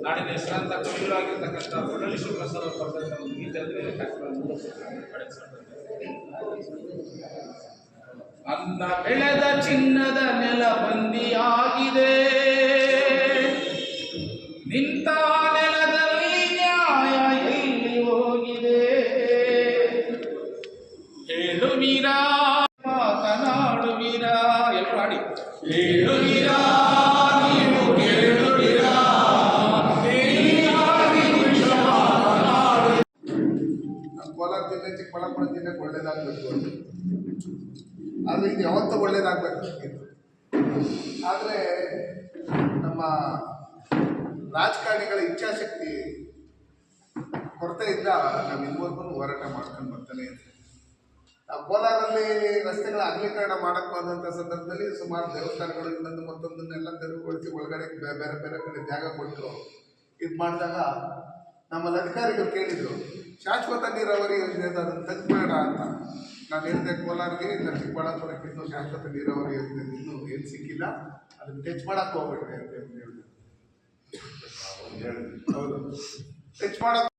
ನಾಡಿನ ಹೆಸರಾಂತ ಕವಿಗಳಾಗಿರ್ತಕ್ಕಂಥ ಮುರಳಿ ಶುಕ್ಲ ಸರ್ ಅವರು ಬರೆದಂಥ ಒಂದು ಗೀತೆ ಅಂದರೆ ಅನ್ನ ಬೆಳೆದ ಚಿನ್ನದ ನೆಲ ಬಂದಿಯಾಗಿದೆ, ನಿಂತ ನೆಲದಲ್ಲಿ ನ್ಯಾಯ ಎಲ್ಲಿ ಹೋಗಿದೆ, ಹೇಳುವೀರ ಮಾತನಾಡುವೀರ ಎಲ್ಲರೂ ಹಾಡಿ, ಹೇಳುವೀರ ಕೋಲಾರ ಜಿಲ್ಲೆ ಚಿಕ್ಕಬಳ್ಳಾಪುರ ಜಿಲ್ಲೆಗೆ ಒಳ್ಳೇದಾಗಬೇಕು ಅಂತ, ಆದರೆ ಇದು ಯಾವತ್ತೂ ಒಳ್ಳೇದಾಗಬೇಕು. ಆದರೆ ನಮ್ಮ ರಾಜಕಾರಣಿಗಳ ಇಚ್ಛಾಶಕ್ತಿ ಕೊರತೆಯಿಂದ ನಾವು ಇದುವರೆಗೂ ಹೋರಾಟ ಮಾಡ್ಕೊಂಡು ಬರ್ತಾನೆ ಇದ್ದೀವಿ. ನಾವು ಕೋಲಾರಲ್ಲಿ ರಸ್ತೆಗಳ ಅಗಲೀಕರಣ ಮಾಡಕ್ಕೆ ಬಂದಂಥ ಸಂದರ್ಭದಲ್ಲಿ ಸುಮಾರು ದೇವಸ್ಥಾನಗಳು ಇನ್ನೊಂದು ಮತ್ತೊಂದನ್ನೆಲ್ಲ ತೆರವುಗೊಳಿಸಿ ಒಳಗಡೆ ಬೇರೆ ಬೇರೆ ಕಡೆ ಜಾಗ ಕೊಟ್ಟು ಇದು ಮಾಡಿದಾಗ ನಮ್ಮಲ್ಲಿ ಅಧಿಕಾರಿಗಳು ಕೇಳಿದರು, ಶಾಶ್ವತ ನೀರಾವರಿ ಯೋಜನೆ ಅದನ್ನು ತೆಗೆದುಬೇಡ ಅಂತ. ನಾನು ಹೇಳಿದೆ, ಕೋಲಾರಿಗೆ ಇಲ್ಲ ಚಿಕ್ಕಬಳ್ಳಾಪುರಕ್ಕೆ ಇನ್ನೂ ಶಾಶ್ವತ ನೀರಾವರಿ ಯೋಜನೆ ಇನ್ನೂ ಏನು ಸಿಕ್ಕಿಲ್ಲ, ಅದನ್ನು ಟಚ್ ಮಾಡೋಕ್ಕೆ ಹೋಗ್ಬೇಡ್ರಿ ಅಂತ ಹೇಳಿದೆ. ಹೌದು, ಟಚ್ ಮಾಡೋಕ್ಕೆ